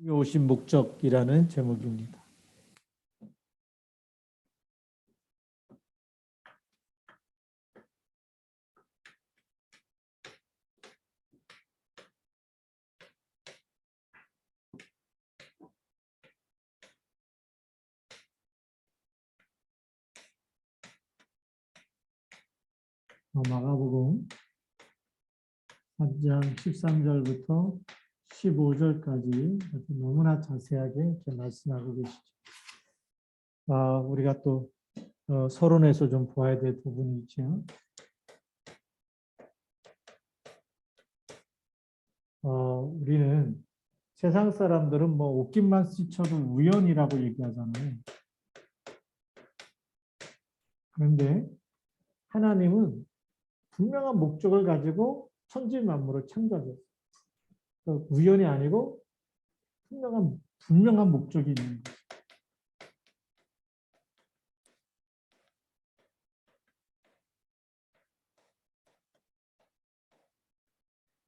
오신 목적이라는 제목입니다. 마가복음 4장 13절부터 15절까지 너무나 자세하게 이렇게 말씀하고 계시죠. 우리가 또 서론에서 좀 보아야 될 부분이 있죠. 우리는 세상 사람들은 뭐 옷깃만 스쳐도 우연이라고 얘기하잖아요. 그런데 하나님은 분명한 목적을 가지고 천지 만물을 창조하셨어요. 우연이 아니고 분명한 목적이 있는 거예요.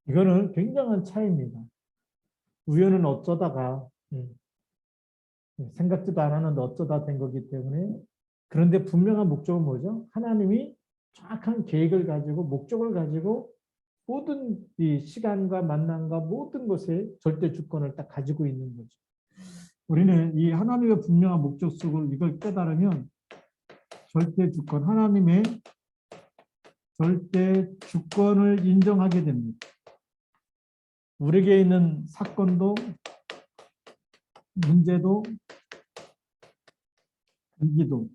이거는 굉장한 차이입니다. 우연은 어쩌다가 생각지도 않았는데 어쩌다 된 거기 때문에, 그런데 분명한 목적은 뭐죠? 하나님이 정확한 계획을 가지고 목적을 가지고 모든 이 시간과 만남과 모든 것에 절대 주권을 딱 가지고 있는 거죠. 우리는 이 하나님의 분명한 목적 속을 이걸 깨달으면 절대 주권, 하나님의 절대 주권을 인정하게 됩니다. 우리에게 있는 사건도 문제도 위기도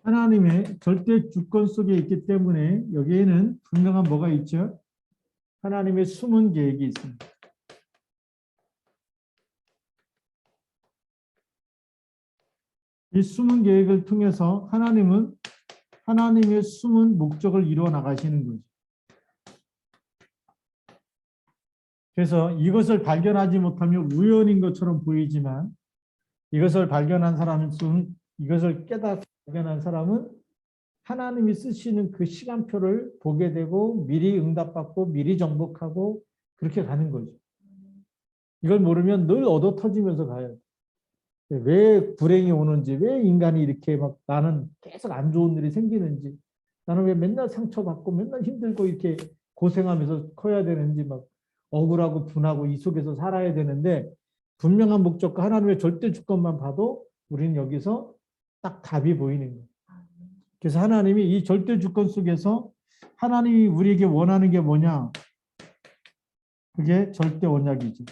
하나님의 절대 주권 속에 있기 때문에 여기에는 분명한 뭐가 있죠? 하나님의 숨은 계획이 있습니다. 이 숨은 계획을 통해서 하나님은 하나님의 숨은 목적을 이루어 나가시는 거죠. 그래서 이것을 발견하지 못하면 우연인 것처럼 보이지만, 이것을 발견한 사람은, 이것을 발견한 사람은 하나님이 쓰시는 그 시간표를 보게 되고 미리 응답받고 미리 정복하고 그렇게 가는 거죠. 이걸 모르면 늘 얻어 터지면서 가요. 왜 불행이 오는지, 왜 인간이 이렇게 막 나는 계속 안 좋은 일이 생기는지, 나는 왜 맨날 상처받고 맨날 힘들고 이렇게 고생하면서 커야 되는지, 막 억울하고 분하고 이 속에서 살아야 되는데, 분명한 목적과 하나님의 절대 주권만 봐도 우리는 여기서 딱 답이 보이는 거예요. 그래서 하나님이 이 절대 주권 속에서 하나님이 우리에게 원하는 게 뭐냐? 그게 절대 언약이죠.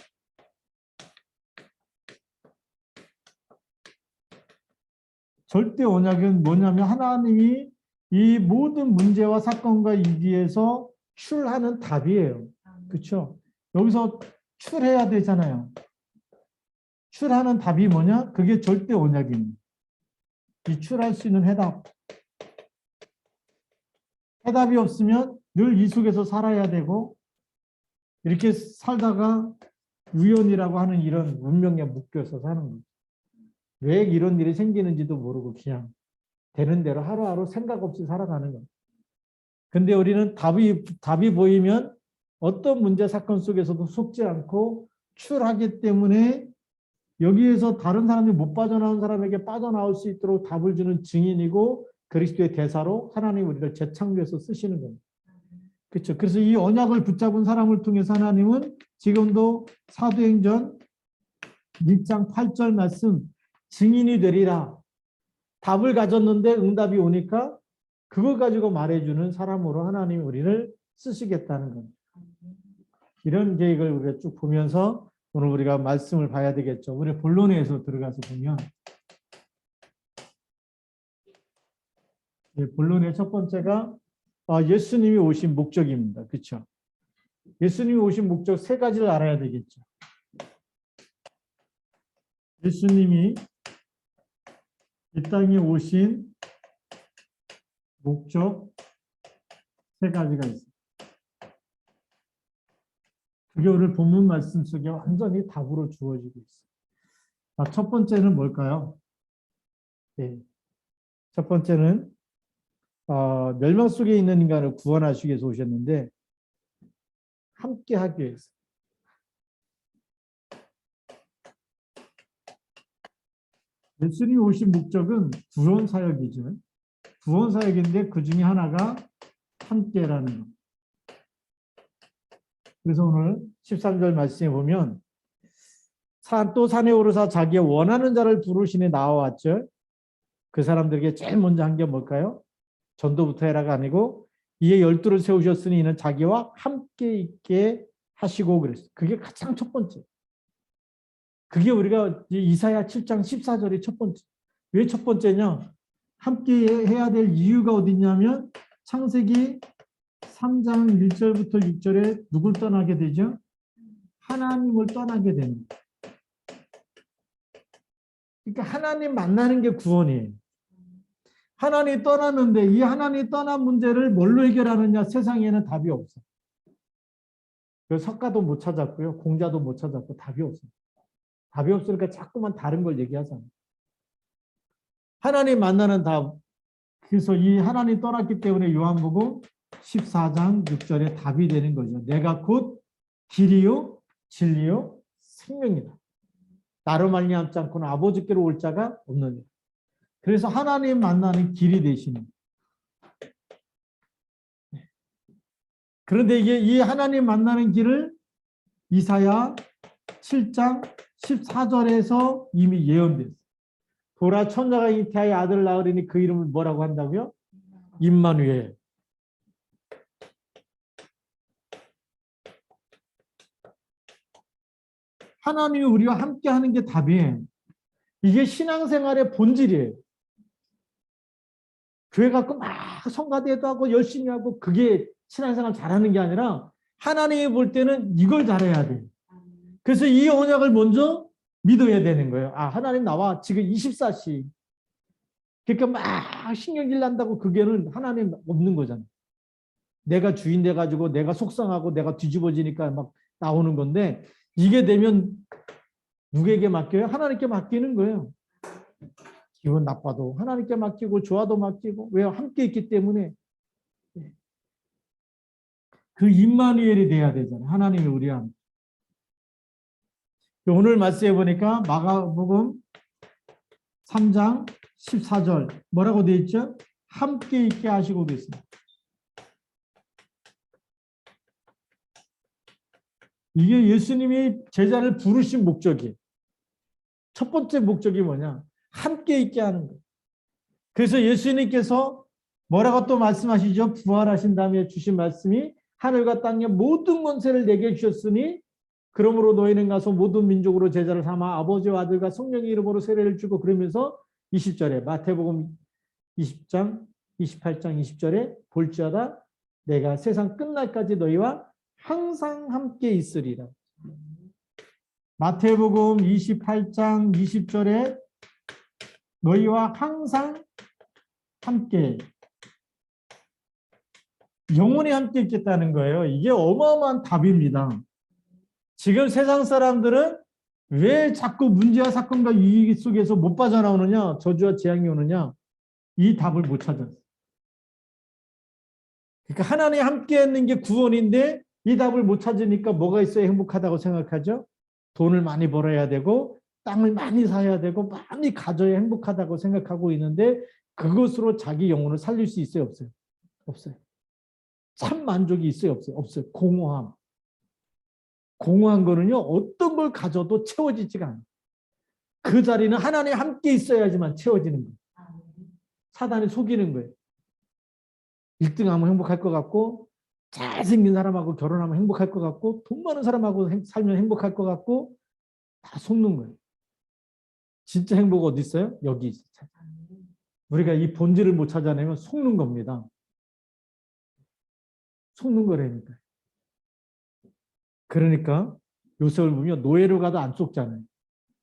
절대 언약은 뭐냐면 하나님이 이 모든 문제와 사건과 위기에서 출하는 답이에요. 그렇죠? 여기서 출해야 되잖아요. 출하는 답이 뭐냐? 그게 절대 언약입니다. 이 출할 수 있는 해답. 해답이 없으면 늘 이 속에서 살아야 되고, 이렇게 살다가 우연이라고 하는 이런 운명에 묶여서 사는 거죠. 왜 이런 일이 생기는지도 모르고 그냥 되는 대로 하루하루 생각 없이 살아가는 거예요. 근데 우리는 답이 보이면 어떤 문제 사건 속에서도 속지 않고 출하기 때문에 여기에서 다른 사람이 못 빠져나온 사람에게 빠져나올 수 있도록 답을 주는 증인이고 그리스도의 대사로 하나님 우리를 재창조해서 쓰시는 겁니다. 그렇죠. 그래서 이 언약을 붙잡은 사람을 통해서 하나님은 지금도 사도행전 1장 8절 말씀, 증인이 되리라. 답을 가졌는데 응답이 오니까 그걸 가지고 말해주는 사람으로 하나님이 우리를 쓰시겠다는 겁니다. 이런 계획을 우리가 쭉 보면서 오늘 우리가 말씀을 봐야 되겠죠. 우리 본론에서 들어가서 보면, 본론의 첫 번째가 예수님이 오신 목적입니다. 그렇죠? 예수님이 오신 목적 세 가지를 알아야 되겠죠. 예수님이 이 땅에 오신 목적 세 가지가 있습니다. 그게 오늘 본문 말씀 속에 완전히 답으로 주어지고 있어요. 첫 번째는 뭘까요? 네. 첫 번째는 멸망 속에 있는 인간을 구원하시기 위해서 오셨는데, 함께 하기 위해서. 예수님이 오신 목적은 구원 사역이죠. 구원 사역인데 그 중에 하나가 함께라는 것. 그래서 오늘 13절 말씀에 보면 또 산에 오르사 자기의 원하는 자를 부르시니 나와왔죠. 그 사람들에게 제일 먼저 한 게 뭘까요? 전도부터 해라가 아니고 이에 12를 세우셨으니 이는 자기와 함께 있게 하시고 그랬어요. 그게 가장 첫 번째. 그게 우리가 이사야 7장 14절이 첫 번째. 왜 첫 번째냐? 함께 해야 될 이유가 어디 있냐면 창세기 3장 1절부터 6절에 누굴 떠나게 되죠? 하나님을 떠나게 됩니다. 그러니까 하나님 만나는 게 구원이에요. 하나님이 떠났는데 이 하나님이 떠난 문제를 뭘로 해결하느냐? 세상에는 답이 없어. 석가도 못 찾았고요. 공자도 못 찾았고 답이 없어요. 답이 없으니까 자꾸만 다른 걸 얘기하잖아요. 하나님 만나는 답. 그래서 이 하나님 떠났기 때문에 요한복음 14장 6절에 답이 되는 거죠. 내가 곧 길이요 진리요 생명이다. 나로 말미암지 않고는 아버지께로 올 자가 없느니라. 그래서 하나님 만나는 길이 되시는. 그런데 이게 이 하나님 만나는 길을 이사야 7장 14절에서 이미 예언됐어요. 보라 처녀가 잉태하여 아들을 낳으리니 그 이름을 뭐라고 한다고요? 임마누엘. 하나님이 우리와 함께 하는 게 답이에요. 이게 신앙생활의 본질이에요. 교회 갖고 막 성가대도 하고 열심히 하고 그게 신앙생활 잘하는 게 아니라 하나님이 볼 때는 이걸 잘해야 돼요. 그래서 이 언약을 먼저 믿어야 되는 거예요. 아, 하나님 나와 지금 24시. 그러니까 막 신경질 난다고 그게는 하나님 없는 거잖아요. 내가 주인 돼가지고 내가 속상하고 내가 뒤집어지니까 막 나오는 건데 이게 되면 누구에게 맡겨요? 하나님께 맡기는 거예요. 기분 나빠도 하나님께 맡기고 좋아도 맡기고 왜 함께 있기 때문에 그 임마누엘이 돼야 되잖아요. 하나님이 우리와 함께. 오늘 말씀해 보니까 마가복음 3장 14절 뭐라고 되어 있죠? 함께 있게 하시고 계십니다. 이게 예수님이 제자를 부르신 목적이에요. 첫 번째 목적이 뭐냐? 함께 있게 하는 거예요. 그래서 예수님께서 뭐라고 또 말씀하시죠? 부활하신 다음에 주신 말씀이 하늘과 땅의 모든 권세를 내게 주셨으니 그러므로 너희는 가서 모든 민족으로 제자를 삼아 아버지와 아들과 성령의 이름으로 세례를 주고 그러면서 20절에 마태복음 20장 28장 20절에 볼지어다 내가 세상 끝날까지 너희와 항상 함께 있으리라. 마태복음 28장 20절에 너희와 항상 함께 영원히 함께 있겠다는 거예요. 이게 어마어마한 답입니다. 지금 세상 사람들은 왜 자꾸 문제와 사건과 위기 속에서 못 빠져나오느냐, 저주와 재앙이 오느냐, 이 답을 못 찾았어요. 그러니까 하나님 함께 있는 게 구원인데 이 답을 못 찾으니까 뭐가 있어야 행복하다고 생각하죠? 돈을 많이 벌어야 되고 땅을 많이 사야 되고 많이 가져야 행복하다고 생각하고 있는데 그것으로 자기 영혼을 살릴 수 있어요? 없어요? 없어요. 참 만족이 있어요? 없어요? 없어요. 공허함. 공허한 거는요, 어떤 걸 가져도 채워지지가 않아요. 그 자리는 하나님 함께 있어야지만 채워지는 거예요. 사단이 속이는 거예요. 1등하면 행복할 것 같고, 잘생긴 사람하고 결혼하면 행복할 것 같고, 돈 많은 사람하고 살면 행복할 것 같고, 다 속는 거예요. 진짜 행복 어디 있어요? 여기 있어요. 우리가 이 본질을 못 찾아내면 속는 겁니다. 속는 거라니까. 그러니까 요셉을 보면 노예로 가도 안 속잖아요.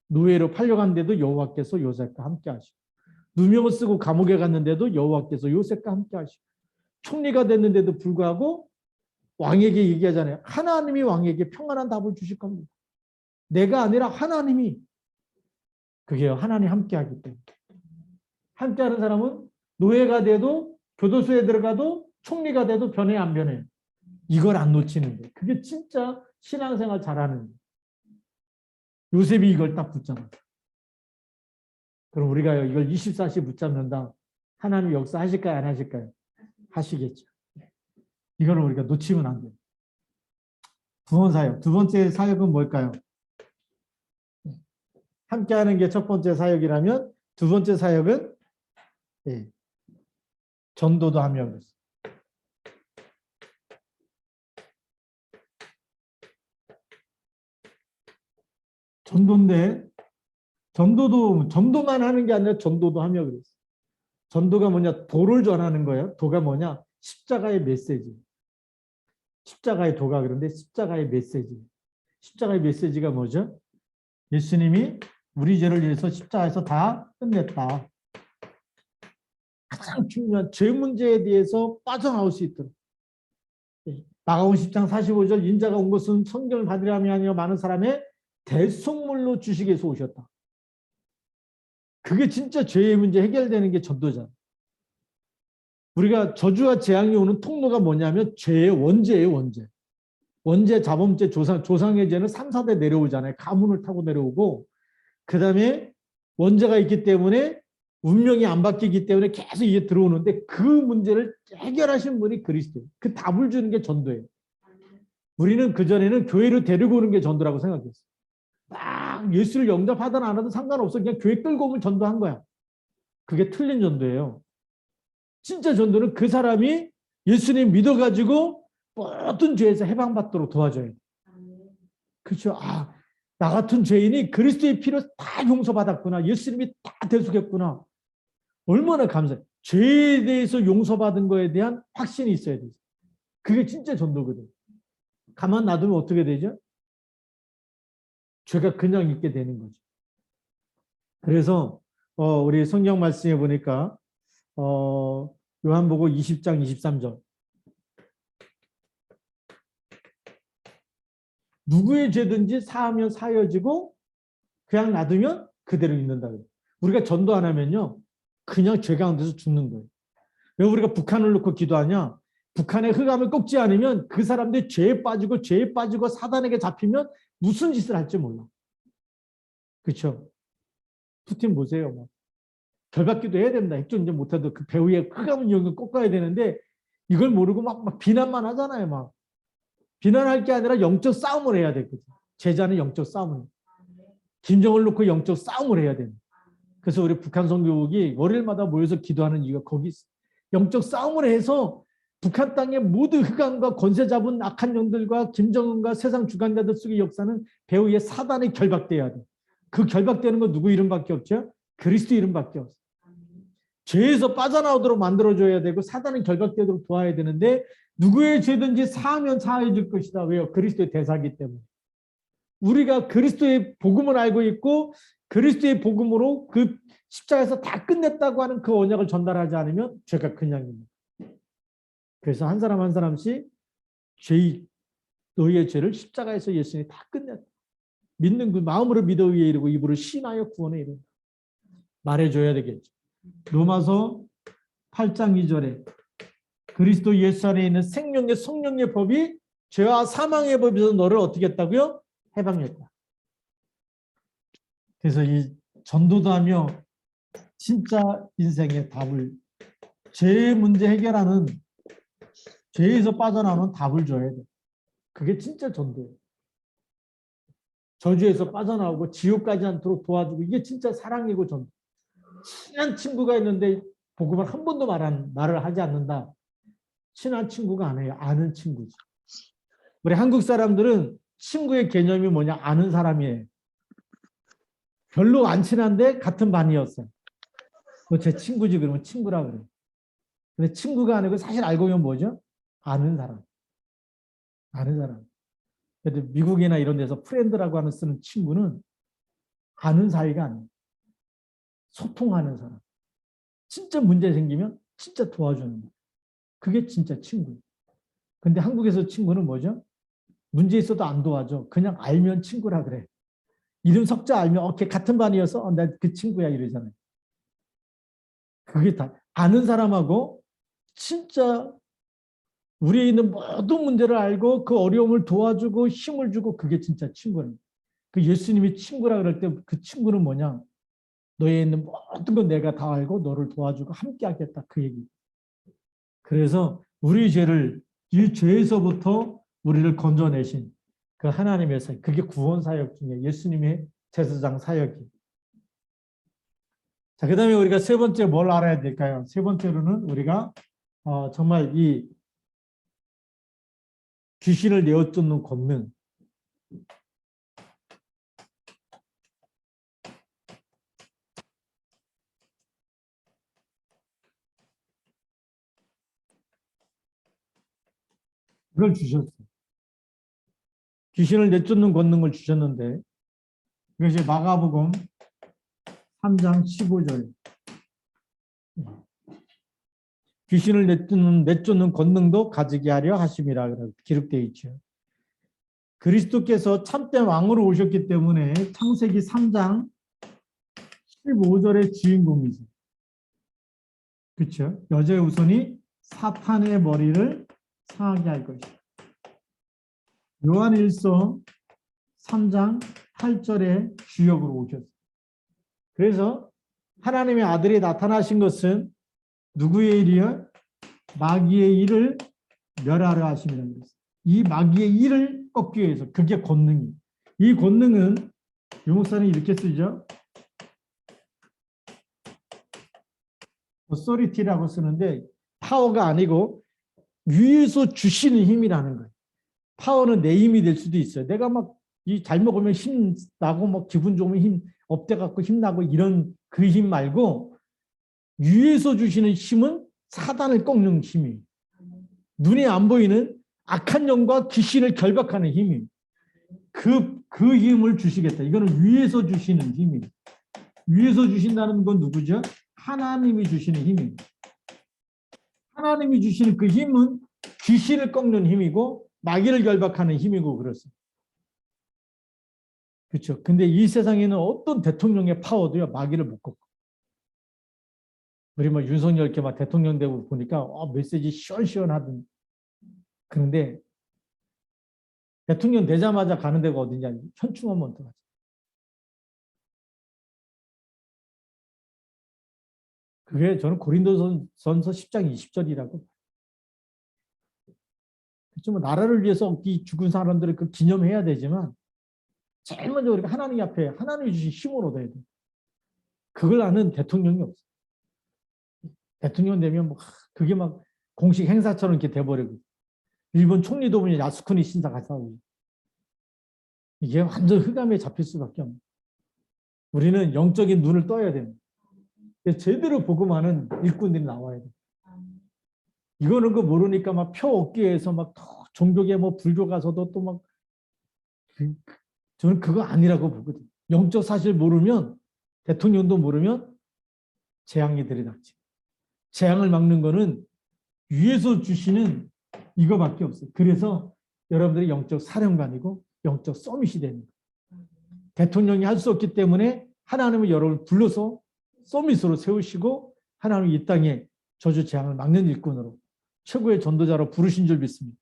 노예로 팔려갔는데도 여호와께서 요셉과 함께 하시고 누명을 쓰고 감옥에 갔는데도 여호와께서 요셉과 함께 하시고 총리가 됐는데도 불구하고 왕에게 얘기하잖아요. 하나님이 왕에게 평안한 답을 주실 겁니다. 내가 아니라 하나님이. 그게 하나님 함께 하기 때문에. 함께하는 사람은 노예가 돼도 교도소에 들어가도 총리가 돼도 변해 안 변해요? 이걸 안 놓치는 거예요. 그게 진짜 신앙생활 잘하는 거예요. 요셉이 이걸 딱 붙잡았어요. 그럼 우리가 이걸 24시 붙잡는다. 하나님 역사하실까요? 안 하실까요? 하시겠죠. 이걸 우리가 놓치면 안 돼요. 부원 사역. 두 번째 사역은 뭘까요? 함께하는 게 첫 번째 사역이라면 두 번째 사역은 전도도 하며 그랬어요. 전도인데 전도만 하는 게 아니라 전도도 하며 그랬어요. 전도가 뭐냐? 도를 전하는 거예요. 도가 뭐냐? 십자가의 메시지. 십자가의 도가 그런데 십자가의 메시지. 십자가의 메시지가 뭐죠? 예수님이 우리 죄를 위해서 십자가에서 다 끝냈다. 가장 중요한 죄 문제에 대해서 빠져나올 수 있도록. 마가복음 10장 45절 인자가 온 것은 성경을 받으려 함이 아니라 많은 사람의 대속물로 주시기 위해서 오셨다. 그게 진짜 죄의 문제 해결되는 게 전도잖아. 우리가 저주와 재앙이 오는 통로가 뭐냐면 죄의 원죄예요, 원죄. 원죄, 자범죄, 조상의 죄는 3, 4대 내려오잖아요. 가문을 타고 내려오고 그 다음에 원죄가 있기 때문에 운명이 안 바뀌기 때문에 계속 이게 들어오는데 그 문제를 해결하신 분이 그리스도예요. 그 답을 주는 게 전도예요. 우리는 그전에는 교회로 데리고 오는 게 전도라고 생각했어요. 막 예수를 영접하든 안 하든 상관없어. 그냥 교회 끌고 오면 전도한 거야. 그게 틀린 전도예요. 진짜 전도는 그 사람이 예수님 믿어가지고 모든 죄에서 해방받도록 도와줘야 돼. 그렇죠. 아, 나 같은 죄인이 그리스도의 피로 다 용서받았구나. 예수님이 다 대속했구나. 얼마나 감사해. 죄에 대해서 용서받은 거에 대한 확신이 있어야 되죠. 그게 진짜 전도거든. 가만 놔두면 어떻게 되죠? 죄가 그냥 있게 되는 거죠. 그래서 우리 성경 말씀에 보니까 요한복음 20장 23절 누구의 죄든지 사하면 사여지고 그냥 놔두면 그대로 있는다. 우리가 전도 안 하면요. 그냥 죄 가운데서 죽는 거예요. 왜 우리가 북한을 놓고 기도하냐? 북한의 흑암을 꺾지 않으면 그 사람들이 죄에 빠지고 사단에게 잡히면 무슨 짓을 할지 몰라. 그렇죠? 푸틴 보세요. 뭐. 결박기도 해야 된다. 핵전쟁 못해도 그 배후에 흑암을 연결 꺾어야 되는데 이걸 모르고 막 비난만 하잖아요. 막. 비난할 게 아니라 영적 싸움을 해야 되거든. 제자는 영적 싸움을. 김정을 놓고 영적 싸움을 해야 됩니다. 그래서 우리 북한 선교국이 월요일마다 모여서 기도하는 이유가 거기 있어요. 영적 싸움을 해서 북한 땅의 모든 흑암과 권세 잡은 악한 영들과 김정은과 세상 주관자들 속의 역사는 배후에 사단에 결박돼야 돼. 그 결박되는 건 누구 이름밖에 없죠? 그리스도 이름밖에 없어요. 죄에서 빠져나오도록 만들어줘야 되고 사단은 결박되도록 도와야 되는데 누구의 죄든지 사하면 사해질 것이다. 왜요? 그리스도의 대사이기 때문에. 우리가 그리스도의 복음을 알고 있고 그리스도의 복음으로 그 십자가에서 다 끝냈다고 하는 그 언약을 전달하지 않으면 죄가 그냥입니다. 그래서 한 사람 한 사람씩 너희의 죄를 십자가에서 예수님이 다 끝냈다. 믿는 그 마음으로 믿어 위에 이르고 입으로 신하여 구원에 이른다. 말해줘야 되겠죠. 로마서 8장 2절에 그리스도 예수 안에 있는 생명의 성령의 법이 죄와 사망의 법에서 너를 어떻게 했다고요? 해방했다. 그래서 이 전도도 하며 진짜 인생의 답을 죄의 문제 해결하는 죄에서 빠져나오는 답을 줘야 돼. 그게 진짜 전도예요. 저주에서 빠져나오고 지옥 가지 않도록 도와주고 이게 진짜 사랑이고 전도. 친한 친구가 있는데 복음을 한 번도 말을 하지 않는다. 친한 친구가 아니에요. 아는 친구지. 우리 한국 사람들은 친구의 개념이 뭐냐? 아는 사람이에요. 별로 안 친한데 같은 반이었어요. 제 친구지 그러면 친구라 그래요. 근데 친구가 아니고 사실 알고 보면 뭐죠? 아는 사람. 아는 사람. 근데 미국이나 이런 데서 프렌드라고 하는 쓰는 친구는 아는 사이가 아니에요. 소통하는 사람. 진짜 문제 생기면 진짜 도와주는 거예요. 그게 진짜 친구예요. 근데 한국에서 친구는 뭐죠? 문제 있어도 안 도와줘. 그냥 알면 친구라 그래. 이름 석자 알면 걔 같은 반이어서 나 그 친구야 이러잖아요. 그게 다 아는 사람하고 진짜 우리에 있는 모든 문제를 알고 그 어려움을 도와주고 힘을 주고 그게 진짜 친구는. 그 예수님이 친구라 그럴 때 그 친구는 뭐냐? 너에 있는 모든 건 내가 다 알고 너를 도와주고 함께 하겠다 그 얘기. 그래서 우리 죄를 이 죄에서부터 우리를 건져내신 그 하나님의 사역, 그게 구원 사역 중에 예수님의 제사장 사역이. 자, 그다음에 우리가 세 번째 뭘 알아야 될까요? 세 번째로는 우리가 정말 이 귀신을 내어쫓는 권능. 그걸 주셨어요. 귀신을 내쫓는 권능을 주셨는데 이것이 마가복음 3장 15절. 귀신을 내쫓는 권능도 가지게 하려 하심이라 기록되어 있죠. 그리스도께서 참된 왕으로 오셨기 때문에 창세기 3장 15절의 주인공이죠. 그렇죠? 여자의 후손이 사탄의 머리를 상하게 할 것이다. 요한일서 3장 8절의 주역으로 오셨어요. 그래서 하나님의 아들이 나타나신 것은 누구의 일이요? 마귀의 일을 멸하려 하심이라는 것이죠. 이 마귀의 일을 꺾기 위해서 그게 권능이에요. 이 권능은 유목사는 이렇게 쓰죠. authority라고 쓰는데 파워가 아니고 위에서 주시는 힘이라는 거예요. 파워는 내 힘이 될 수도 있어요. 내가 막 잘 먹으면 힘 나고 막 기분 좋으면 힘 업돼 갖고 힘 나고 이런 그 힘 말고 위에서 주시는 힘은 사단을 꺾는 힘이에요. 눈에 안 보이는 악한 영과 귀신을 결박하는 힘이에요. 그 힘을 주시겠다. 이거는 위에서 주시는 힘이에요. 위에서 주신다는 건 누구죠? 하나님이 주시는 힘이에요. 하나님이 주시는 그 힘은 귀신을 꺾는 힘이고 마귀를 결박하는 힘이고 그렇습니다. 그렇죠. 근데 이 세상에는 어떤 대통령의 파워도요 마귀를 못 꺾고. 우리 뭐 윤석열 이렇게 막 대통령 되고 보니까 메시지 시원시원하던. 그런데 대통령 되자마자 가는 데가 어디냐? 현충원만 들어가죠. 그게 저는 고린도전서 10장 20절이라고. 그렇죠. 뭐 나라를 위해서 이 죽은 사람들을 그 기념해야 되지만 제일 먼저 우리가 하나님 앞에 하나님이 주신 힘을 얻어야 돼. 그걸 아는 대통령이 없어. 대통령 되면 뭐 그게 막 공식 행사처럼 이렇게 돼버리고 일본 총리도 보면 야스쿠니 신사 가서 하고 이게 완전 흑암에 잡힐 수밖에 없는. 우리는 영적인 눈을 떠야 됩니다. 제대로 복음하는 일꾼들이 나와야 돼. 이거는 그 모르니까 막 표 얻기 위해서 막 종교계 뭐 불교 가서도 또 막 저는 그거 아니라고 보거든요. 영적 사실 모르면 대통령도 모르면 재앙이 들이닥치. 재앙을 막는 거는 위에서 주시는 이거밖에 없어요. 그래서 여러분들이 영적 사령관이고 영적 서밋이 되는 거예요. 대통령이 할 수 없기 때문에 하나님은 여러분을 불러서 서밋으로 세우시고 하나님이 이 땅에 저주 재앙을 막는 일꾼으로 최고의 전도자로 부르신 줄 믿습니다.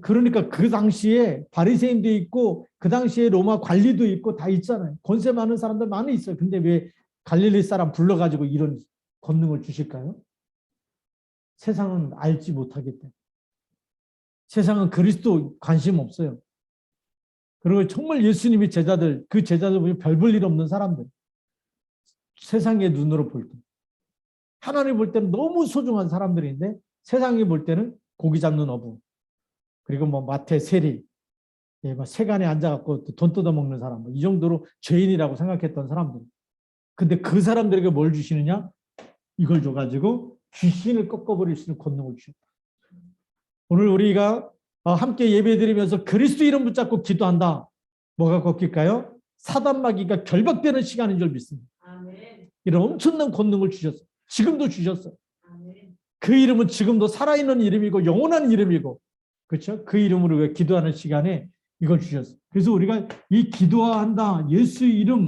그러니까 그 당시에 바리새인도 있고 그 당시에 로마 관리도 있고 다 있잖아요. 권세 많은 사람들 많이 있어요. 근데 왜 갈릴리 사람 불러가지고 이런 권능을 주실까요? 세상은 알지 못하기 때문에. 세상은 그리스도 관심 없어요. 그리고 정말 예수님이 제자들, 그 제자들 보면 별 볼 일 없는 사람들. 세상의 눈으로 볼 때. 하나님 볼 때는 너무 소중한 사람들인데 세상이 볼 때는 고기 잡는 어부. 그리고 뭐 마태 세리, 세간에 앉아갖고 돈 뜯어먹는 사람, 이 정도로 죄인이라고 생각했던 사람들. 근데 그 사람들에게 뭘 주시느냐? 이걸 줘가지고 귀신을 꺾어버릴 수 있는 권능을 주셨다. 오늘 우리가 함께 예배드리면서 그리스도 이름 붙잡고 기도한다. 뭐가 꺾일까요? 사단 마귀가 결박되는 시간인 줄 믿습니다. 아멘. 이런 엄청난 권능을 주셨어요. 지금도 주셨어요. 아멘. 그 이름은 지금도 살아있는 이름이고 영원한 이름이고 그렇죠? 그 이름으로 우리가 기도하는 시간에 이걸 주셨어요. 그래서 우리가 이 기도한다. 예수 이름,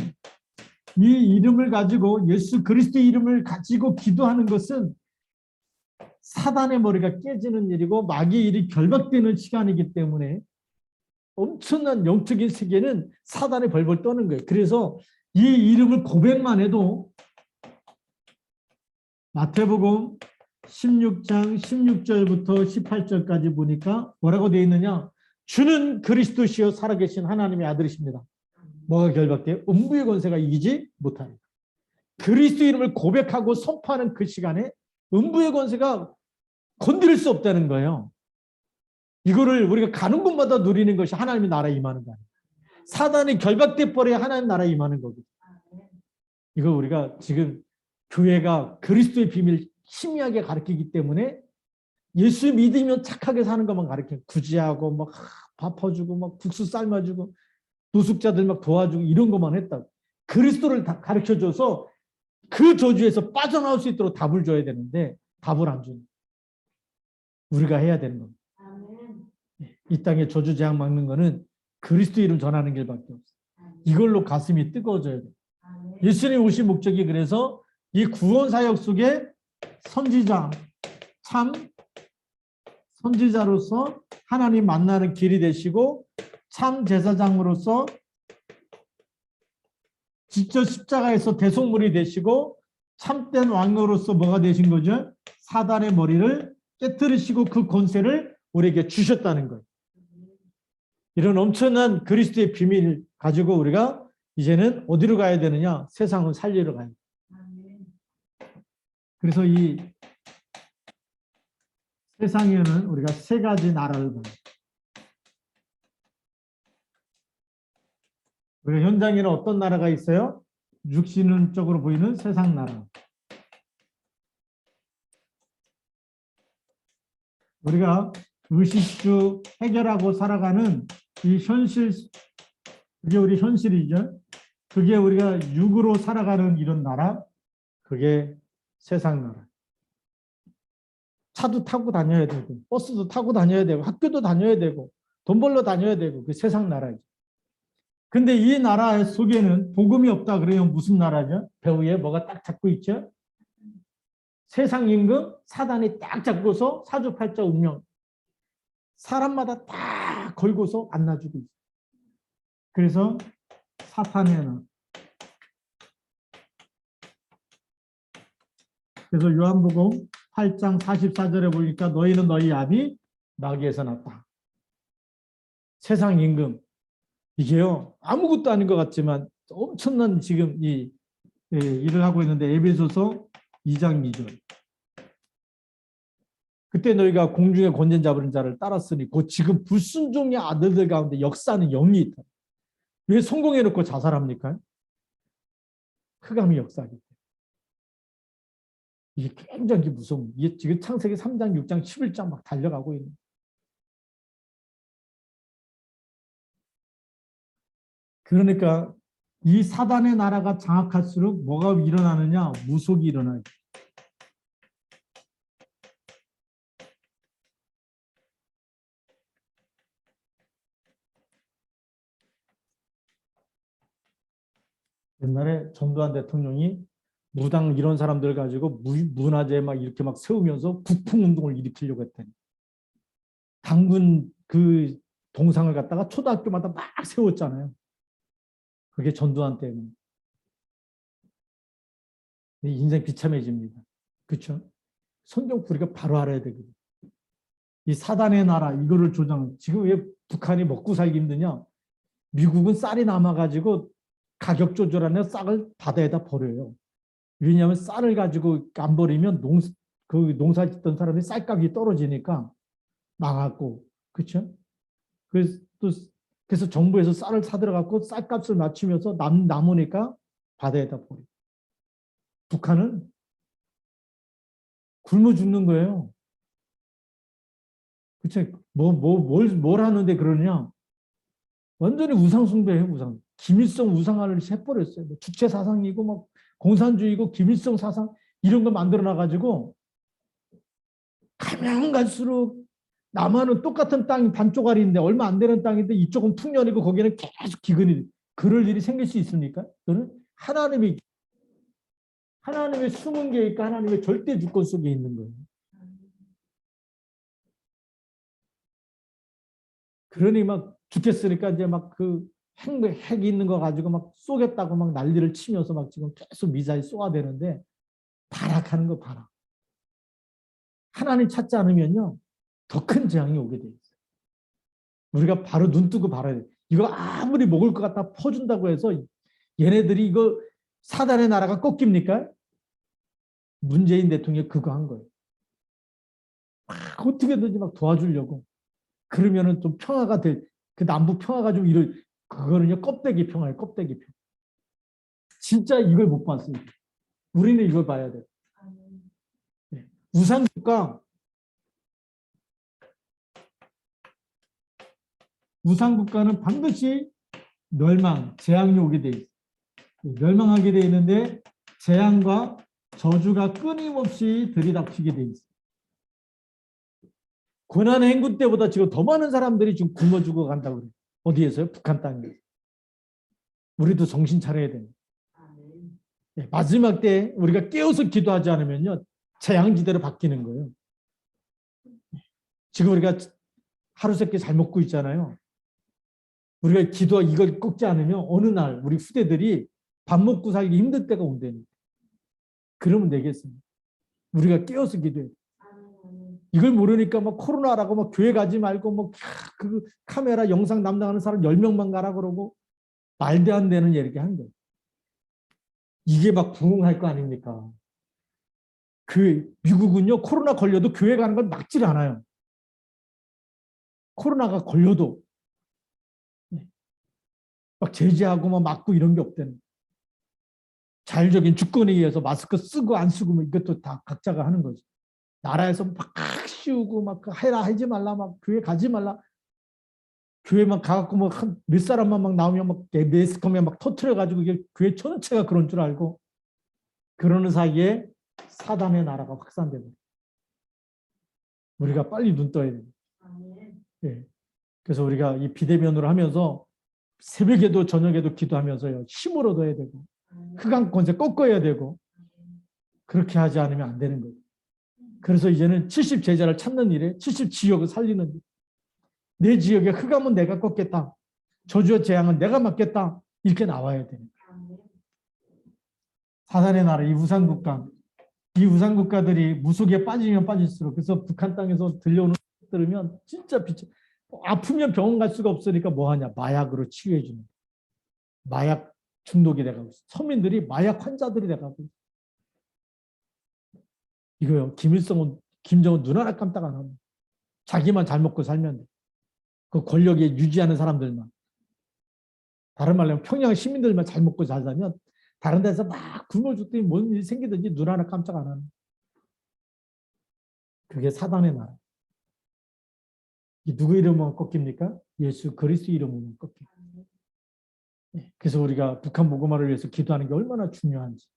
이 이름을 가지고 예수 그리스도 이름을 가지고 기도하는 것은 사단의 머리가 깨지는 일이고 마귀의 일이 결박되는 시간이기 때문에 엄청난 영적인 세계는 사단이 벌벌 떠는 거예요. 그래서 이 이름을 고백만 해도 마태복음 16장 16절부터 18절까지 보니까 뭐라고 되어 있느냐? 주는 그리스도시요 살아계신 하나님의 아들이십니다. 뭐가 결박돼요? 음부의 권세가 이기지 못하리라. 그리스도 이름을 고백하고 선포하는 그 시간에 음부의 권세가 건드릴 수 없다는 거예요. 이거를 우리가 가는 곳마다 누리는 것이 하나님의 나라에 임하는 거예요. 사단이 결박돼 버려야 하나님 나라에 임하는 거거든요. 이거 우리가 지금 교회가 그리스도의 비밀을 희미하게 가르치기 때문에 예수 믿으면 착하게 사는 것만 가르쳐요. 구제하고 막 밥퍼주고 막 국수 삶아주고 노숙자들 막 도와주고 이런 것만 했다고. 그리스도를 다 가르쳐줘서 그 저주에서 빠져나올 수 있도록 답을 줘야 되는데 답을 안 주는. 우리가 해야 되는 겁니다. 이 땅에 저주 재앙 막는 거는 그리스도 이름 전하는 길밖에 없어요. 이걸로 가슴이 뜨거워져야 돼요. 예수님 오신 목적이 그래서 이 구원 사역 속에 선지자, 참 선지자로서 하나님 만나는 길이 되시고 참 제사장으로서 직접 십자가에서 대속물이 되시고 참된 왕으로서 뭐가 되신 거죠? 사단의 머리를 깨뜨리시고 그 권세를 우리에게 주셨다는 거예요. 이런 엄청난 그리스도의 비밀을 가지고 우리가 이제는 어디로 가야 되느냐? 세상을 살리러 가야 돼요. 그래서 이 세상에는 우리가 세 가지 나라를 봐요. 우리가 현장에는 어떤 나라가 있어요? 육신적으로 보이는 세상 나라. 우리가 의식주 해결하고 살아가는 이 현실, 그게 우리 현실이죠. 그게 우리가 육으로 살아가는 이런 나라, 그게 세상 나라. 차도 타고 다녀야 되고, 버스도 타고 다녀야 되고, 학교도 다녀야 되고, 돈 벌러 다녀야 되고, 그 세상 나라죠. 근데 이 나라 속에는 복음이 없다 그러면 무슨 나라죠? 배후에 뭐가 딱 잡고 있죠? 세상 임금, 사단이 딱 잡고서 사주팔자 운명. 사람마다 딱 걸고서 안 놔주고 있어요. 그래서 사탄의 나. 그래서 요한복음 8장 44절에 보니까 너희는 너희 아비 마귀에서 났다. 세상 임금. 이게요 아무것도 아닌 것 같지만 엄청난 지금 이 일을 하고 있는데 에베소서 2장 2절. 그때 너희가 공중의 권세 잡은 자를 따랐으니 곧 지금 불순종의 아들들 가운데 역사하는 영이 있다. 왜 성공해놓고 자살합니까? 흑암이 역사하기 때문에. 이게 굉장히 무서운. 이게 지금 창세기 3장, 6장, 11장 막 달려가고 있는. 그러니까 이 사단의 나라가 장악할수록 뭐가 일어나느냐? 무속이 일어나요. 옛날에 전두환 대통령이 무당 이런 사람들 가지고 문화재 막 이렇게 막 세우면서 국풍운동을 일으키려고 했더니 당군 그 동상을 갖다가 초등학교마다 막 세웠잖아요. 그게 전두환 때문에. 인생 비참해집니다. 그렇죠? 성경 우리가 바로 알아야 되거든요. 이 사단의 나라 이거를 조장. 지금 왜 북한이 먹고 살기 힘드냐? 미국은 쌀이 남아가지고 가격 조절하는 쌀을 바다에다 버려요. 왜냐하면 쌀을 가지고 안 버리면 그 농사 짓던 사람이 쌀값이 떨어지니까 망하고, 그렇죠? 그래서 정부에서 쌀을 사들어갖고 쌀값을 맞추면서 남으니까 바다에다 버려. 북한은 굶어 죽는 거예요. 그렇죠? 뭘 하는데 그러냐? 완전히 우상숭배해요, 우상. 김일성 우상화를 해버렸어요. 주체 사상이고, 막 공산주의고, 김일성 사상 이런 거 만들어놔가지고 가면 갈수록 남한은 똑같은 땅이 반쪽짜리인데 얼마 안 되는 땅인데 이쪽은 풍년이고 거기는 계속 기근이 그럴 일이 생길 수 있습니까? 저는 하나님의 숨은 게 있고 하나님의 절대 주권 속에 있는 거예요. 그러니 막 죽겠으니까 이제 막 그 핵이 있는 거 가지고 막 쏘겠다고 막 난리를 치면서 막 지금 계속 미사일 쏘아대는데 발악하는 거 봐라. 하나님 찾지 않으면요. 더 큰 재앙이 오게 돼 있어요. 우리가 바로 눈 뜨고 봐야 돼. 이거 아무리 먹을 것 같다 퍼준다고 해서 얘네들이 이거 사단의 나라가 꺾입니까? 문재인 대통령이 그거 한 거예요. 막 어떻게든지 막 도와주려고. 그러면은 좀 평화가 될, 그 남북 평화가 좀 그거는요, 껍데기 평화예요, 껍데기 평화. 진짜 이걸 못 봤어요. 우리는 이걸 봐야 돼요. 네. 우상국가는 반드시 멸망, 재앙이 오게 돼 있어요. 멸망하게 돼 있는데 재앙과 저주가 끊임없이 들이닥치게 돼 있어요. 고난의 행군 때보다 지금 더 많은 사람들이 지금 굶어 죽어 간다고 그래요. 어디에서요? 북한 땅에서. 우리도 정신 차려야 됩니다. 네, 마지막 때 우리가 깨어서 기도하지 않으면요. 재앙지대로 바뀌는 거예요. 지금 우리가 하루 세끼 잘 먹고 있잖아요. 우리가 이걸 꺾지 않으면 어느 날 우리 후대들이 밥 먹고 살기 힘들 때가 온다니까. 그러면 되겠습니다. 우리가 깨어서 기도해야 돼. 이걸 모르니까 막 코로나라고 막 교회 가지 말고 뭐 그 카메라 영상 담당하는 사람 10명만 가라 그러고 말도 안 되는 얘기 한 거예요. 이게 막 부흥할 거 아닙니까? 미국은요, 코로나 걸려도 교회 가는 걸 막질 않아요. 코로나가 걸려도. 막 제재하고 막 막고 이런 게 없다는. 자율적인 주권에 의해서 마스크 쓰고 안 쓰고 뭐 이것도 다 각자가 하는 거죠. 나라에서 막 씌우고 막 해라 하지 말라 막 교회 가지 말라. 교회만 가갖고 뭐 몇 사람만 막 나오면 막 매스컴에 막 터트려가지고 이게 교회 전체가 그런 줄 알고 그러는 사이에 사단의 나라가 확산되고 우리가 빨리 눈 떠야 됩니다. 예. 그래서 우리가 이 비대면으로 하면서 새벽에도 저녁에도 기도하면서요 힘을 얻어야 되고 흑암 권세 꺾어야 되고 그렇게 하지 않으면 안 되는 거예요. 그래서 이제는 70 제자를 찾는 일에 70 지역을 살리는 일. 내 지역에 흑암은 내가 꺾겠다. 저주와 재앙은 내가 막겠다. 이렇게 나와야 됩니다. 사단의 나라, 이 우상국가들이 무속에 빠지면 빠질수록 그래서 북한 땅에서 들려오는 들으면 진짜 아프면 병원 갈 수가 없으니까 뭐 하냐? 마약으로 치유해 주는. 마약 중독이 돼가고 있어. 서민들이 마약 환자들이 돼가고 있어. 이거요. 김정은 눈 하나 깜짝 안 합니다. 자기만 잘 먹고 살면 돼. 그 권력에 유지하는 사람들만. 다른 말로 하면 평양 시민들만 잘 먹고 잘 살면 다른 데서 막 굶어 죽더니 뭔 일이 생기든지 눈 하나 깜짝 안 하는. 그게 사단의 나라. 이 누구 이름만 꺾입니까? 예수 그리스도 이름만 꺾입니다. 그래서 우리가 북한 복음화를 위해서 기도하는 게 얼마나 중요한지.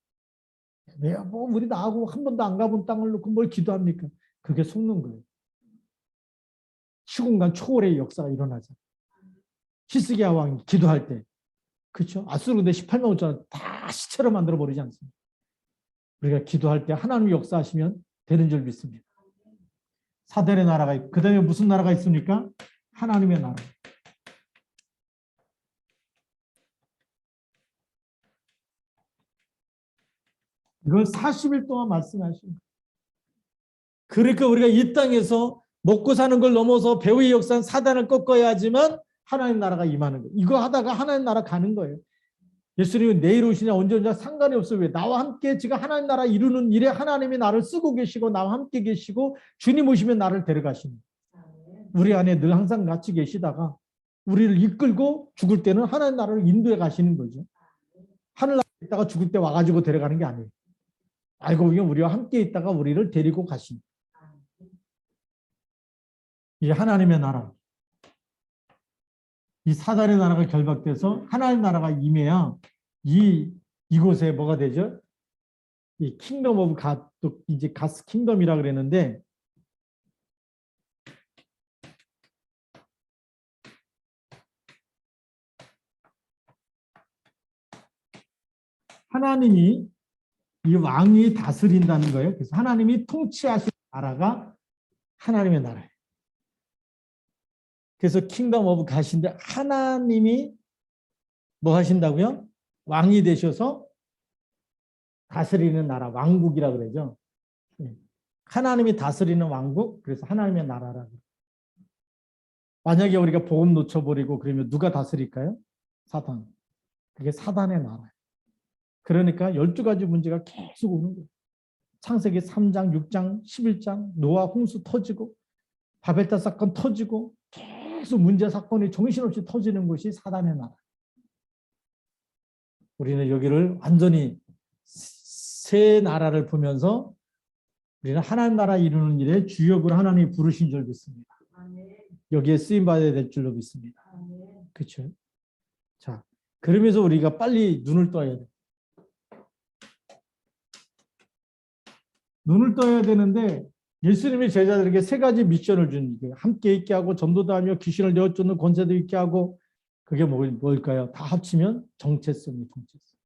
뭐 우리 나하고 한 번도 안 가본 땅을 놓고 뭘 기도합니까? 그게 속는 거예요. 시공간 초월의 역사가 일어나죠. 히스기야 왕이 기도할 때, 그렇죠? 아수르 군대 18만 5천 다 시체로 만들어 버리지 않습니다. 우리가 기도할 때 하나님이 역사하시면 되는 줄 믿습니다. 사단의 나라가 있고, 그 다음에 무슨 나라가 있습니까? 하나님의 나라. 이걸 40일 동안 말씀하신 거예요. 그러니까 우리가 이 땅에서 먹고 사는 걸 넘어서 배후의 역사는 사단을 꺾어야 하지만 하나님 나라가 임하는 거예요. 이거 하다가 하나님 나라 가는 거예요. 예수님은 내일 오시냐 언제 오냐 상관이 없어요. 왜? 나와 함께 지금 하나님 나라 이루는 일에 하나님이 나를 쓰고 계시고 나와 함께 계시고 주님 오시면 나를 데려가시는 거예요. 우리 안에 늘 항상 같이 계시다가 우리를 이끌고 죽을 때는 하나님 나라를 인도해 가시는 거죠. 하늘나라에 있다가 죽을 때 와가지고 데려가는 게 아니에요. 알고 보면 우리와 함께 있다가 우리를 데리고 가신 이 하나님의 나라. 이 사단의 나라가 결박돼서 하나님 나라가 임해야 이곳에 뭐가 되죠? 이 킹덤 오브 갓, 또 이제 가스 킹덤이라 그랬는데 하나님이 이 왕이 다스린다는 거예요. 그래서 하나님이 통치하시는 나라가 하나님의 나라예요. 그래서 킹덤 오브 갓인데 하나님이 뭐 하신다고요? 왕이 되셔서 다스리는 나라, 왕국이라 그러죠. 하나님이 다스리는 왕국, 그래서 하나님의 나라라고. 만약에 우리가 복음 놓쳐버리고 그러면 누가 다스릴까요? 사단. 그게 사단의 나라예요. 그러니까 12가지 문제가 계속 오는 거예요. 창세기 3장, 6장, 11장, 노아 홍수 터지고 바벨탑 사건 터지고 계속 문제 사건이 정신없이 터지는 것이 사단의 나라. 우리는 여기를 완전히 새 나라를 보면서 우리는 하나님 나라 이루는 일에 주역으로 하나님이 부르신 줄 믿습니다. 여기에 쓰임받아야 될 줄로 믿습니다. 그렇죠? 자, 그러면서 우리가 빨리 눈을 떠야 돼. 눈을 떠야 되는데 예수님이 제자들에게 3가지 미션을 준 거예요. 함께 있게 하고 전도도 하며 귀신을 내어쫓는 권세도 있게 하고 그게 뭘까요? 다 합치면 정체성이 정체성.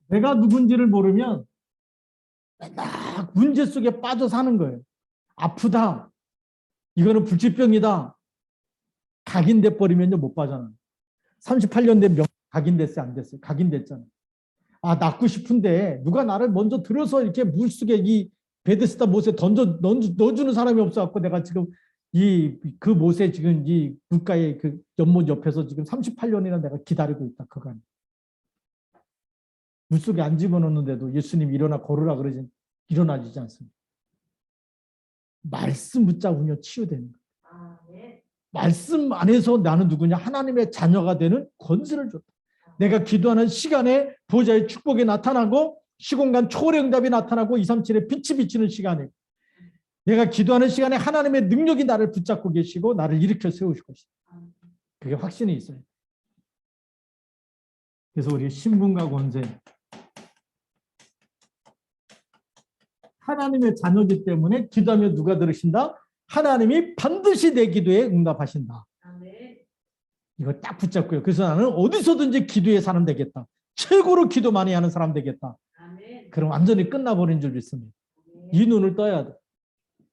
내가 누군지를 모르면 막 문제 속에 빠져 사는 거예요. 아프다. 이거는 불치병이다. 각인돼 버리면요 못 빠져나요. 38년 된 명 각인됐어요, 안 됐어요? 각인됐잖아요. 아, 낫고 싶은데 누가 나를 먼저 들어서 이렇게 물속에 이 베데스다 못에 넣어주는 사람이 없어갖고 내가 지금 그 못에 지금 이 물가의 그 연못 옆에서 지금 38년이나 내가 기다리고 있다. 그간 물속에 안 집어넣는데도 예수님이 일어나 걸으라 그러지 일어나지지 않습니다. 말씀 붙잡으며 치유되는 거예요. 말씀 안에서 나는 누구냐? 하나님의 자녀가 되는 권세를 줬다. 내가 기도하는 시간에 보좌의 축복이 나타나고 시공간 초월의 응답이 나타나고 237의 빛이 비치는 시간에 내가 기도하는 시간에 하나님의 능력이 나를 붙잡고 계시고 나를 일으켜 세우실 것이다. 그게 확신이 있어요. 그래서 우리 신분과 권세 하나님의 자녀이기 때문에 기도하면 누가 들으신다? 하나님이 반드시 내 기도에 응답하신다. 이거 딱 붙잡고요. 그래서 나는 어디서든지 기도의 사람 되겠다. 최고로 기도 많이 하는 사람 되겠다. 그럼 완전히 끝나버린 줄 믿습니다. 이 눈을 떠야 돼.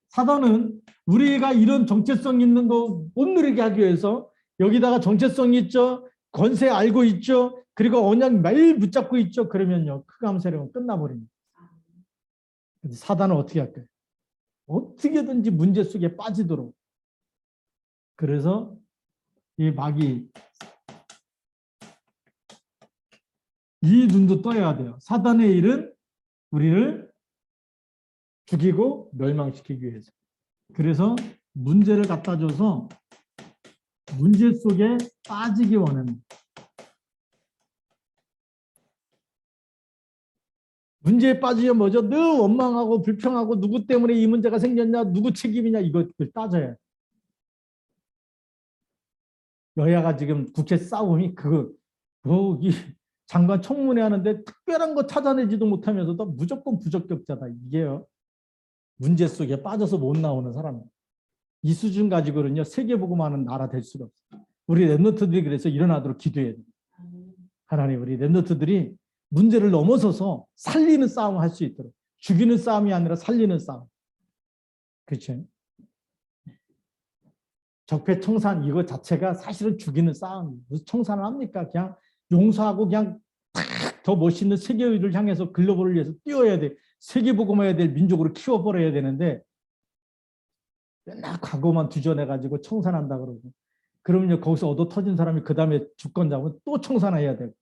사단은 우리가 이런 정체성 있는 거 못 누리게 하기 위해서 여기다가 정체성 있죠. 권세 알고 있죠. 그리고 언약 매일 붙잡고 있죠. 그러면요. 흑암 세력은 끝나버립니다. 사단은 어떻게 할까요? 어떻게든지 문제 속에 빠지도록. 그래서 이 마귀 이 눈도 떠야 돼요. 사단의 일은 우리를 죽이고 멸망시키기 위해서. 그래서 문제를 갖다 줘서 문제 속에 빠지기 원하는. 문제에 빠지면 뭐죠? 늘 원망하고 불평하고 누구 때문에 이 문제가 생겼냐, 누구 책임이냐 이걸 따져야 돼. 여야가 지금 국회 싸움이 이 장관 청문회 하는데 특별한 거 찾아내지도 못하면서도 무조건 부적격자다. 이게요. 문제 속에 빠져서 못 나오는 사람. 이 수준 가지고는요. 세계복음하는 나라 될 수가 없어요. 우리 랩런트들이 그래서 일어나도록 기도해야 돼요. 하나님 우리 랩런트들이 문제를 넘어서서 살리는 싸움을 할 수 있도록. 죽이는 싸움이 아니라 살리는 싸움. 그렇죠? 적폐청산 이거 자체가 사실은 죽이는 싸움. 무슨 청산을 합니까? 그냥 용서하고 그냥 더 멋있는 세계의를 향해서 글로벌을 위해서 뛰어야 돼. 세계복음해야 될 민족으로 키워버려야 되는데 맨날 과거만 뒤져내가지고 청산한다 그러고 그러면 거기서 얻어 터진 사람이 그 다음에 주권 잡으면 또 청산해야 되고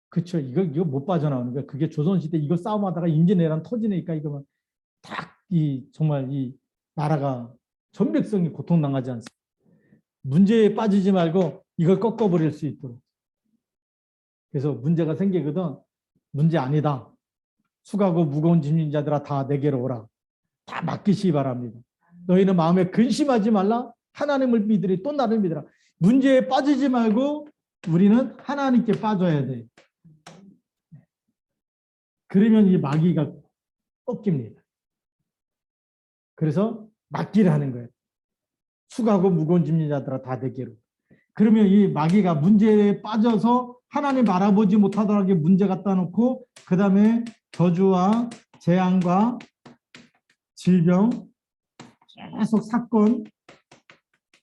그렇죠. 이거 못 빠져나오는 거야. 그게 조선시대 이거 싸움하다가 임진왜란 터지니까 이거만 정말 이 나라가 전 백성이 고통당하지 않습니까? 문제에 빠지지 말고 이걸 꺾어버릴 수 있도록. 그래서 문제가 생기거든. 문제 아니다. 수고하고 무거운 짐진 자들아 다 내게로 오라. 다 맡기시기 바랍니다. 너희는 마음에 근심하지 말라. 하나님을 믿으리 또 나를 믿으라. 문제에 빠지지 말고 우리는 하나님께 빠져야 돼. 그러면 이 마귀가 꺾입니다. 그래서 맡기를 하는 거예요. 수고하고 무거운 짐진 자들아 다 내게로. 그러면 이 마귀가 문제에 빠져서 하나님 알아보지 못하더라도 문제 갖다 놓고 그 다음에 저주와 재앙과 질병, 계속 사건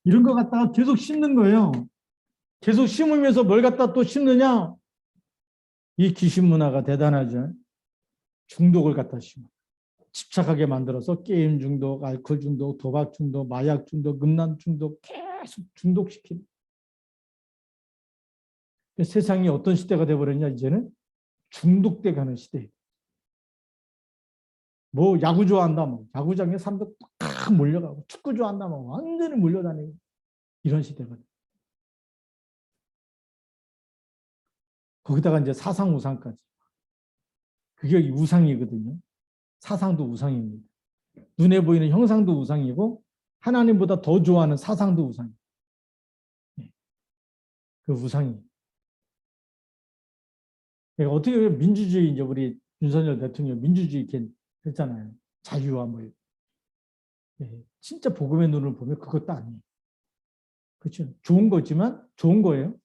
이런 거 갖다가 계속 심는 거예요. 계속 심으면서 뭘 갖다 또 심느냐? 이 귀신 문화가 대단하죠. 중독을 갖다 심어. 집착하게 만들어서 게임 중독, 알코올 중독, 도박 중독, 마약 중독, 음란 중독 계속 중독시키는. 세상이 어떤 시대가 돼버렸냐 이제는 중독돼 가는 시대. 뭐 야구 좋아한다, 뭐 야구장에 사람들 딱 몰려가고 축구 좋아한다, 뭐 완전히 몰려다니고 이런 시대가 돼. 거기다가 이제 사상 우상까지. 그게 우상이거든요. 사상도 우상입니다. 눈에 보이는 형상도 우상이고 하나님보다 더 좋아하는 사상도 우상이에요. 그 우상이. 그러니까 어떻게 보면 민주주의, 이제 우리 윤석열 대통령 민주주의 이렇게 했잖아요. 자유와 뭐. 진짜 복음의 눈을 보면 그것도 아니에요. 그렇죠. 좋은 거지만 좋은 거예요.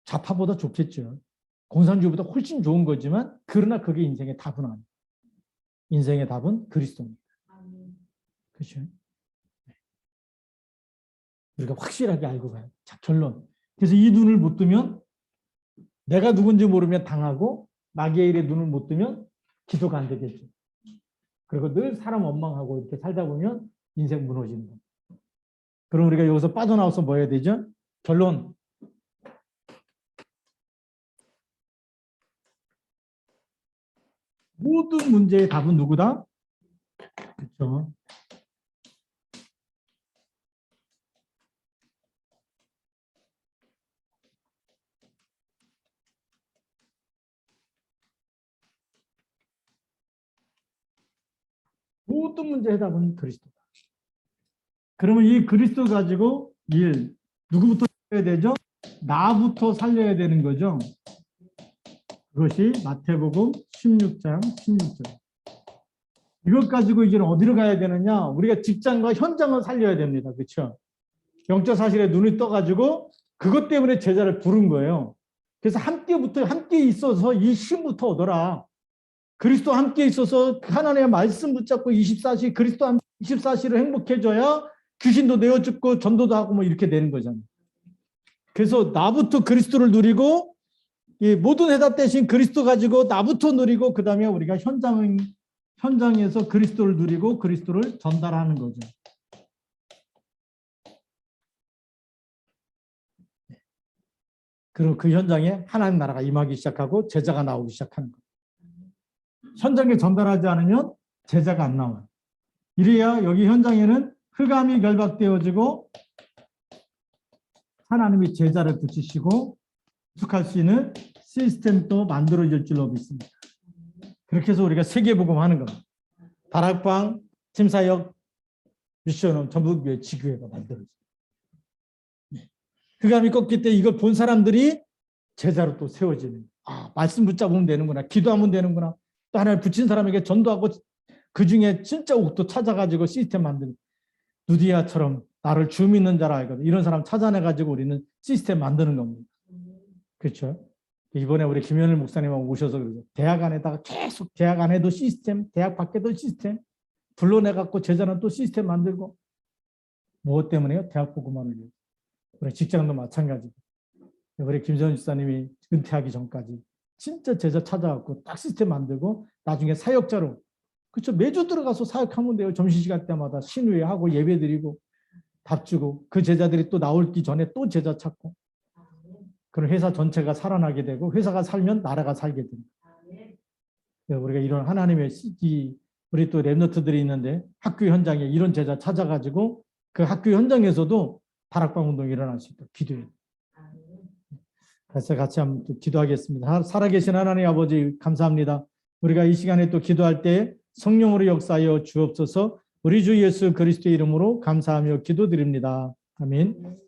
좌파보다 좋겠죠. 공산주의보다 훨씬 좋은 거지만 그러나 그게 인생의 답은 아니에요. 인생의 답은 그리스도입니다. 그렇죠. 우리가 확실하게 알고 가요. 자, 결론. 그래서 이 눈을 못 뜨면 내가 누군지 모르면 당하고 마귀의 일에 눈을 못 뜨면 기도가 안 되겠죠. 그리고 늘 사람 원망하고 이렇게 살다 보면 인생 무너지는 거예요. 그럼 우리가 여기서 빠져나와서 뭐 해야 되죠? 결론. 모든 문제의 답은 누구다? 그렇죠. 모든 문제의 해답은 그리스도다. 그러면 이 그리스도 가지고 일 누구부터 살려야 되죠? 나부터 살려야 되는 거죠. 그것이 마태복음 16장 16절. 이것 가지고 이제 어디로 가야 되느냐? 우리가 직장과 현장을 살려야 됩니다. 그렇죠? 영적 사실에 눈이 떠가지고 그것 때문에 제자를 부른 거예요. 그래서 함께 있어서 이 힘부터 얻어라. 그리스도 함께 있어서 하나님의 말씀 붙잡고 24시 그리스도 24시를 행복해져야 귀신도 내어 죽고 전도도 하고 뭐 이렇게 되는 거잖아요. 그래서 나부터 그리스도를 누리고 이 모든 해답 대신 그리스도 가지고 나부터 누리고 그 다음에 우리가 현장에서 그리스도를 누리고 그리스도를 전달하는 거죠. 그리고 그 현장에 하나님 나라가 임하기 시작하고 제자가 나오기 시작하는 거예요. 현장에 전달하지 않으면 제자가 안 나와요. 이래야 여기 현장에는 흑암이 결박되어지고 하나님이 제자를 붙이시고 구속할 수 있는 시스템도 만들어질 줄로 믿습니다. 그렇게 해서 우리가 세계복음 하는 겁니다. 다락방, 팀사역, 미션은 전북교회 지교회가 만들어져요. 흑암이 꺾일 때 이걸 본 사람들이 제자로 또 세워지는. 아, 말씀 붙잡으면 되는구나. 기도하면 되는구나. 또 하나를 붙인 사람에게 전도하고 그중에 진짜 옥도 찾아가지고 시스템 만드는. 누디아처럼 나를 주 믿는 자라 하거든. 이런 사람 찾아내가지고 우리는 시스템 만드는 겁니다. 그렇죠? 이번에 우리 김현일 목사님하고 오셔서 그러죠. 대학 안에다가 계속 대학 안에도 시스템, 대학 밖에도 시스템 불러내갖고 제자는 또 시스템 만들고. 무엇 때문에요? 대학 복음만을 위해서. 우리 직장도 마찬가지고. 우리 김전 집사님이 은퇴하기 전까지 진짜 제자 찾아갖고 딱 시스템 만들고 나중에 사역자로 그렇죠. 매주 들어가서 사역하면 돼요. 점심시간 때마다 신우회하고 예배드리고 밥 주고 그 제자들이 또 나오기 전에 또 제자 찾고 그럼 회사 전체가 살아나게 되고 회사가 살면 나라가 살게 됩니다. 우리가 이런 하나님의 우리 또 랩너트들이 있는데 학교 현장에 이런 제자 찾아가지고 그 학교 현장에서도 다락방 운동이 일어날 수 있도록 기도해요. 그래서 같이 한번 또 기도하겠습니다. 살아계신 하나님 아버지 감사합니다. 우리가 이 시간에 또 기도할 때 성령으로 역사하여 주옵소서. 우리 주 예수 그리스도의 이름으로 감사하며 기도드립니다. 아멘.